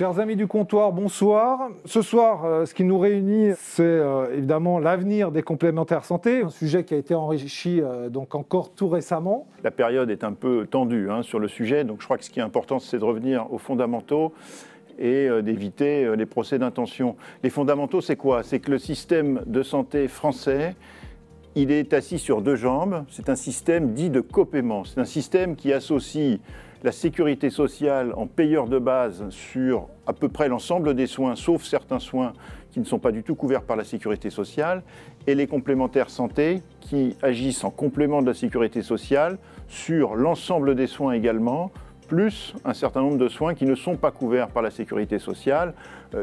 Chers amis du comptoir, bonsoir. Ce soir, ce qui nous réunit, c'est évidemment l'avenir des complémentaires santé, un sujet qui a été enrichi donc encore tout récemment. La période est un peu tendue sur le sujet, donc je crois que ce qui est important, c'est de revenir aux fondamentaux et d'éviter les procès d'intention. Les fondamentaux, c'est quoi? C'est que le système de santé français, il est assis sur deux jambes. C'est un système dit de copaiement. C'est un système qui associe la sécurité sociale en payeur de base sur à peu près l'ensemble des soins, sauf certains soins qui ne sont pas du tout couverts par la sécurité sociale, et les complémentaires santé qui agissent en complément de la sécurité sociale sur l'ensemble des soins également, plus un certain nombre de soins qui ne sont pas couverts par la sécurité sociale.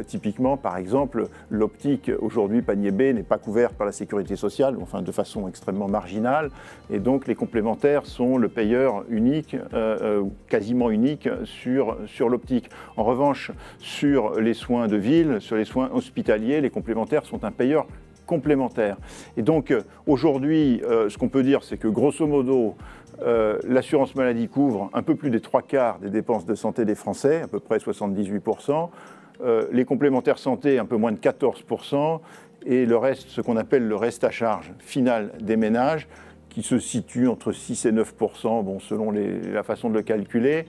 Typiquement, par exemple, l'optique, aujourd'hui, panier B, n'est pas couvert par la sécurité sociale, enfin de façon extrêmement marginale, et donc les complémentaires sont le payeur unique, quasiment unique, sur l'optique. En revanche, sur les soins de ville, sur les soins hospitaliers, les complémentaires sont un payeur complémentaire. Et donc, aujourd'hui, ce qu'on peut dire, c'est que grosso modo, l'assurance maladie couvre un peu plus des 3/4 des dépenses de santé des Français, à peu près 78%, les complémentaires santé un peu moins de 14%, et le reste, ce qu'on appelle le reste à charge final des ménages, qui se situe entre 6 et 9%, bon, selon la façon de le calculer,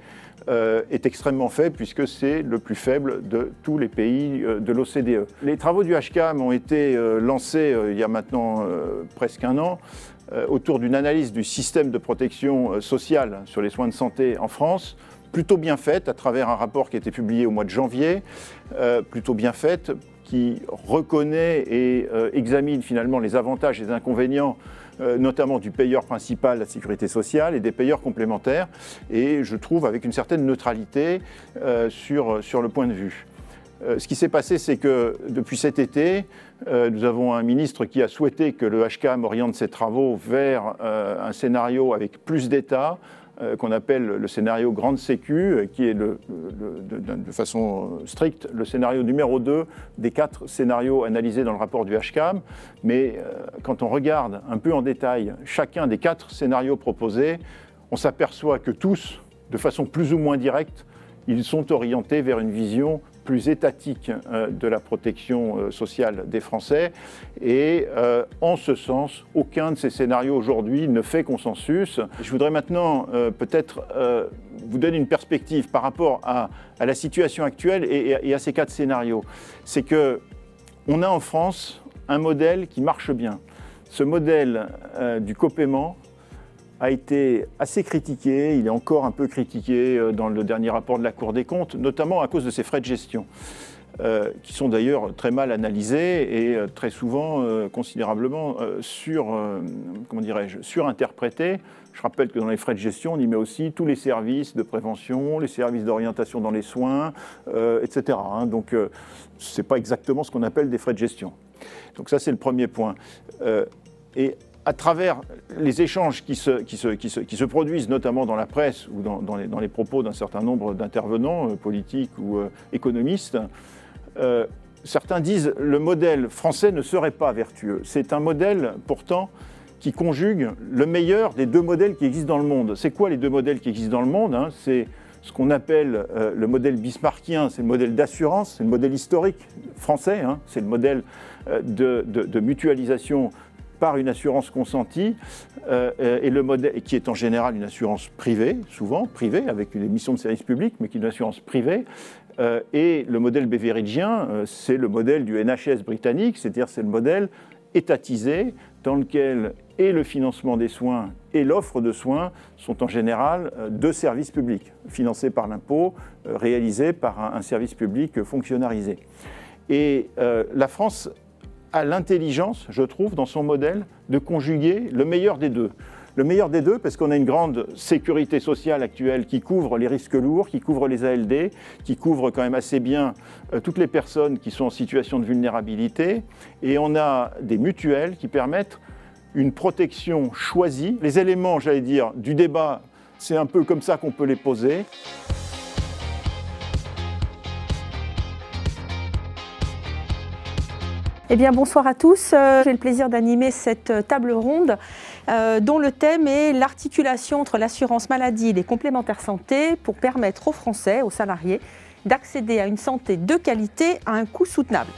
est extrêmement faible puisque c'est le plus faible de tous les pays de l'OCDE. Les travaux du HCAM ont été lancés il y a maintenant presque un an, autour d'une analyse du système de protection sociale sur les soins de santé en France, plutôt bien faite à travers un rapport qui a été publié au mois de janvier, plutôt bien faite, qui reconnaît et examine finalement les avantages et les inconvénients, notamment du payeur principal, la sécurité sociale, et des payeurs complémentaires, et je trouve avec une certaine neutralité sur le point de vue. Ce qui s'est passé, c'est que depuis cet été, nous avons un ministre qui a souhaité que le HCAM oriente ses travaux vers un scénario avec plus d'État, qu'on appelle le scénario Grande Sécu, qui est de façon stricte le scénario numéro 2 des 4 scénarios analysés dans le rapport du HCAM. Mais quand on regarde un peu en détail chacun des 4 scénarios proposés, on s'aperçoit que tous, de façon plus ou moins directe, ils sont orientés vers une vision plus étatique de la protection sociale des Français. Et en ce sens, aucun de ces scénarios aujourd'hui ne fait consensus. Je voudrais maintenant peut-être vous donner une perspective par rapport à la situation actuelle et à ces 4 scénarios. C'est qu'on a en France un modèle qui marche bien. Ce modèle du copaiement a été assez critiqué, il est encore un peu critiqué dans le dernier rapport de la Cour des comptes, notamment à cause de ses frais de gestion, qui sont d'ailleurs très mal analysés et très souvent considérablement surinterprétés. Je rappelle que dans les frais de gestion, on y met aussi tous les services de prévention, les services d'orientation dans les soins, etc. Donc ce n'est pas exactement ce qu'on appelle des frais de gestion. Donc ça, c'est le premier point. Et à travers les échanges qui se produisent, notamment dans la presse ou dans les propos d'un certain nombre d'intervenants politiques ou économistes, certains disent que le modèle français ne serait pas vertueux. C'est un modèle, pourtant, qui conjugue le meilleur des 2 modèles qui existent dans le monde. C'est quoi les 2 modèles qui existent dans le monde? C'est ce qu'on appelle le modèle bismarckien, c'est le modèle d'assurance, c'est le modèle historique français, c'est le modèle de mutualisation par une assurance consentie, et le modèle qui est en général une assurance privée, souvent privée, avec une émission de service public, mais qui est une assurance privée. Et le modèle beveridgien, c'est le modèle du NHS britannique, c'est-à-dire c'est le modèle étatisé dans lequel et le financement des soins et l'offre de soins sont en général 2 services publics, financés par l'impôt, réalisés par un service public fonctionnalisé. Et la France a l'intelligence, je trouve, dans son modèle, de conjuguer le meilleur des 2. Le meilleur des 2 parce qu'on a une grande sécurité sociale actuelle qui couvre les risques lourds, qui couvre les ALD, qui couvre quand même assez bien toutes les personnes qui sont en situation de vulnérabilité, et on a des mutuelles qui permettent une protection choisie. Les éléments, j'allais dire, du débat, c'est un peu comme ça qu'on peut les poser. Eh bien, bonsoir à tous. J'ai le plaisir d'animer cette table ronde dont le thème est l'articulation entre l'assurance maladie et les complémentaires santé pour permettre aux Français, aux salariés d'accéder à une santé de qualité à un coût soutenable.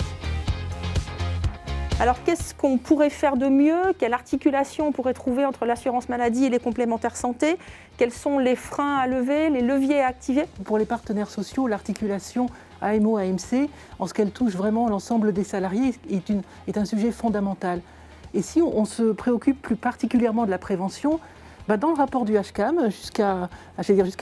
Alors qu'est-ce qu'on pourrait faire de mieux? Quelle articulation on pourrait trouver entre l'assurance maladie et les complémentaires santé? Quels sont les freins à lever, les leviers à activer? Pour les partenaires sociaux, l'articulation AMO-AMC, en ce qu'elle touche vraiment l'ensemble des salariés, est un sujet fondamental. Et si on se préoccupe plus particulièrement de la prévention, dans le rapport du HCAM, jusqu'à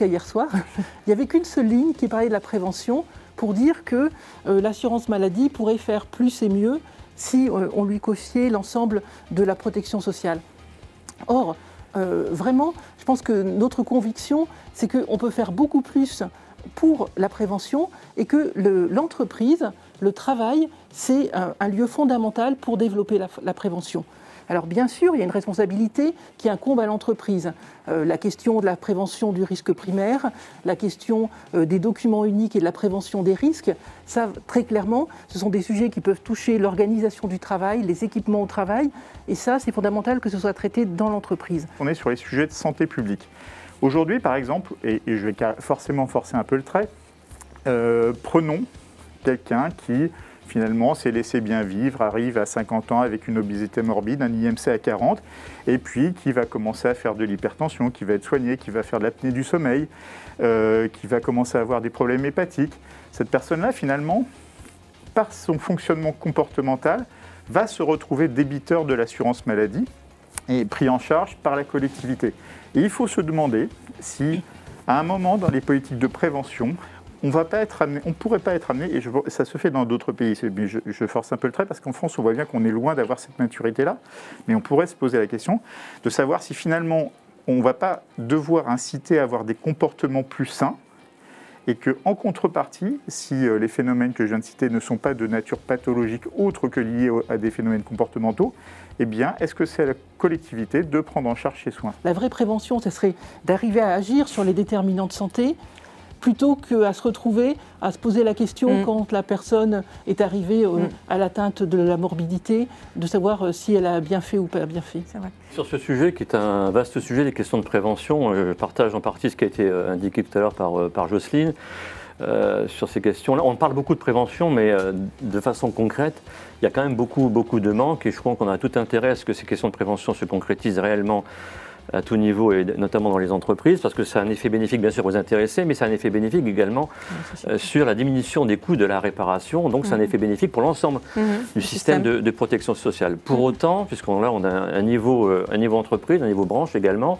hier soir, il n'y avait qu'une seule ligne qui parlait de la prévention pour dire que l'assurance maladie pourrait faire plus et mieux si on lui confiait l'ensemble de la protection sociale. Or, vraiment, je pense que notre conviction, c'est qu'on peut faire beaucoup plus pour la prévention et que l'entreprise, le travail, c'est un lieu fondamental pour développer la prévention. Alors bien sûr, il y a une responsabilité qui incombe à l'entreprise. La question de la prévention du risque primaire, la question des documents uniques et de la prévention des risques, ça très clairement, ce sont des sujets qui peuvent toucher l'organisation du travail, les équipements au travail, et ça c'est fondamental que ce soit traité dans l'entreprise. On est sur les sujets de santé publique. Aujourd'hui par exemple, et je vais forcément forcer un peu le trait, prenons quelqu'un qui finalement s'est laissé bien vivre, arrive à 50 ans avec une obésité morbide, un IMC à 40, et puis qui va commencer à faire de l'hypertension, qui va être soigné, qui va faire de l'apnée du sommeil, qui va commencer à avoir des problèmes hépatiques. Cette personne-là, finalement, par son fonctionnement comportemental, va se retrouver débiteur de l'assurance maladie et pris en charge par la collectivité. Et il faut se demander si, à un moment dans les politiques de prévention, on ne pourrait pas être amené, et ça se fait dans d'autres pays, mais je force un peu le trait parce qu'en France, on voit bien qu'on est loin d'avoir cette maturité-là, mais on pourrait se poser la question de savoir si finalement, on ne va pas devoir inciter à avoir des comportements plus sains, et qu'en contrepartie, si les phénomènes que je viens de citer ne sont pas de nature pathologique autre que liés à des phénomènes comportementaux, eh bien, est-ce que c'est à la collectivité de prendre en charge ses soins? La vraie prévention, ce serait d'arriver à agir sur les déterminants de santé, plutôt qu'à se retrouver, à se poser la question quand la personne est arrivée à l'atteinte de la morbidité, de savoir si elle a bien fait ou pas bien fait. C'est vrai. Sur ce sujet, qui est un vaste sujet, les questions de prévention, je partage en partie ce qui a été indiqué tout à l'heure par Jocelyne. Sur ces questions-là, on parle beaucoup de prévention, mais de façon concrète, il y a quand même beaucoup de manques, et je crois qu'on a tout intérêt à ce que ces questions de prévention se concrétisent réellement à tout niveau, et notamment dans les entreprises, parce que ça a un effet bénéfique bien sûr aux intéressés, mais c'est un effet bénéfique également sur la diminution des coûts de la réparation, donc c'est un effet bénéfique pour l'ensemble du système de protection sociale. Pour autant, puisqu'on a un niveau entreprise, un niveau branche également,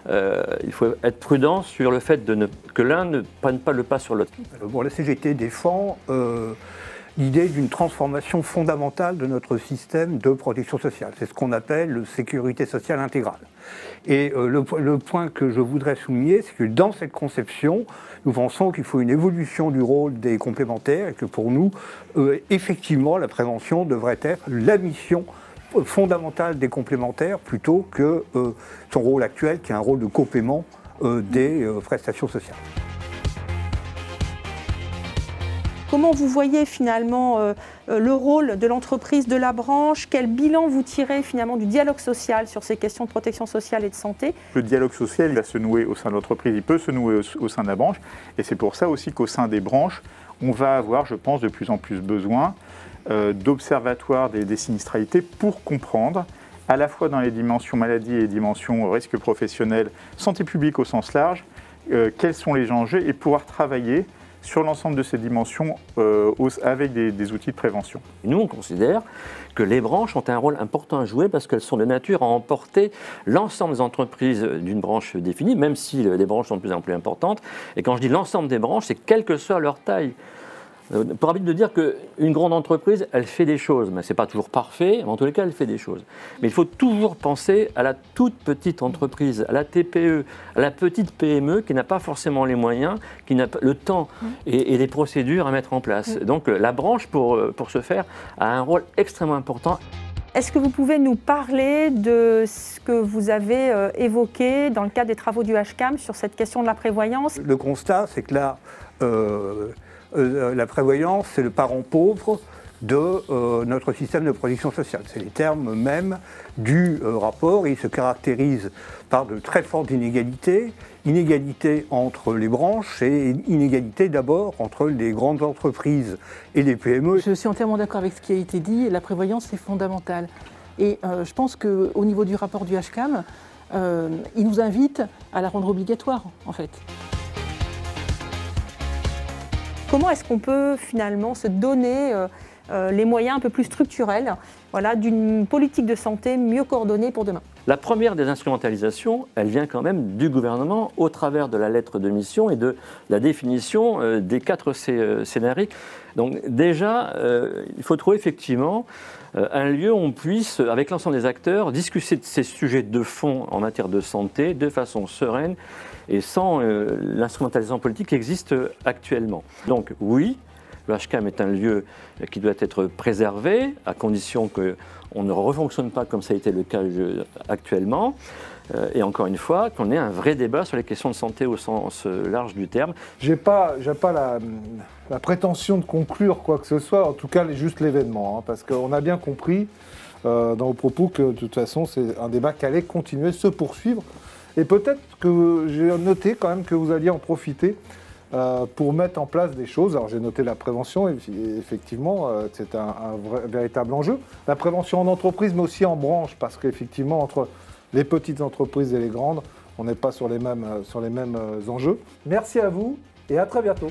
il faut être prudent sur le fait que l'un ne prenne pas le pas sur l'autre. Bon, la CGT défend l'idée d'une transformation fondamentale de notre système de protection sociale. C'est ce qu'on appelle la sécurité sociale intégrale. Et le point que je voudrais souligner, c'est que dans cette conception, nous pensons qu'il faut une évolution du rôle des complémentaires et que pour nous, effectivement, la prévention devrait être la mission fondamentale des complémentaires plutôt que son rôle actuel qui est un rôle de copaiement des prestations sociales. Comment vous voyez finalement le rôle de l'entreprise, de la branche? Quel bilan vous tirez finalement du dialogue social sur ces questions de protection sociale et de santé? Le dialogue social, il va se nouer au sein de l'entreprise, il peut se nouer au sein de la branche, et c'est pour ça aussi qu'au sein des branches, on va avoir, je pense, de plus en plus besoin d'observatoires des sinistralités pour comprendre, à la fois dans les dimensions maladie et dimensions risque professionnel, santé publique au sens large, quels sont les enjeux et pouvoir travailler sur l'ensemble de ces dimensions avec des outils de prévention. Nous, on considère que les branches ont un rôle important à jouer parce qu'elles sont de nature à emporter l'ensemble des entreprises d'une branche définie, même si les branches sont de plus en plus importantes. Et quand je dis l'ensemble des branches, c'est quelle que soit leur taille. Pour habitude de dire qu'une grande entreprise, elle fait des choses, mais ce n'est pas toujours parfait, mais en tous les cas, elle fait des choses. Mais il faut toujours penser à la toute petite entreprise, à la TPE, à la petite PME qui n'a pas forcément les moyens, qui n'a pas le temps et les procédures à mettre en place. Donc la branche, pour ce faire, a un rôle extrêmement important. Est-ce que vous pouvez nous parler de ce que vous avez évoqué dans le cadre des travaux du HCAM sur cette question de la prévoyance? Le constat, c'est que là, la prévoyance, c'est le parent pauvre de notre système de protection sociale. C'est les termes mêmes du rapport. Il se caractérise par de très fortes inégalités. Inégalités entre les branches et inégalités d'abord entre les grandes entreprises et les PME. Je suis entièrement d'accord avec ce qui a été dit. La prévoyance, c'est fondamental. Et je pense qu'au niveau du rapport du HCAM, il nous invite à la rendre obligatoire, en fait. Comment est-ce qu'on peut finalement se donner les moyens un peu plus structurels, voilà, d'une politique de santé mieux coordonnée pour demain? La première des instrumentalisations, elle vient quand même du gouvernement au travers de la lettre de mission et de la définition des 4 scénarios. Donc déjà, il faut trouver effectivement un lieu où on puisse, avec l'ensemble des acteurs, discuter de ces sujets de fond en matière de santé de façon sereine et sans l'instrumentalisation politique qui existe actuellement. Donc oui, le HCAM est un lieu qui doit être préservé, à condition qu'on ne refonctionne pas comme ça a été le cas actuellement. Et encore une fois, qu'on ait un vrai débat sur les questions de santé au sens large du terme. J'ai pas la prétention de conclure quoi que ce soit, en tout cas juste l'événement, hein, parce qu'on a bien compris dans vos propos que de toute façon c'est un débat qui allait continuer, se poursuivre. Et peut-être que j'ai noté quand même que vous alliez en profiter pour mettre en place des choses. Alors j'ai noté la prévention, et effectivement c'est un véritable enjeu. La prévention en entreprise mais aussi en branche, parce qu'effectivement entre les petites entreprises et les grandes, on n'est pas sur les mêmes enjeux. Merci à vous et à très bientôt.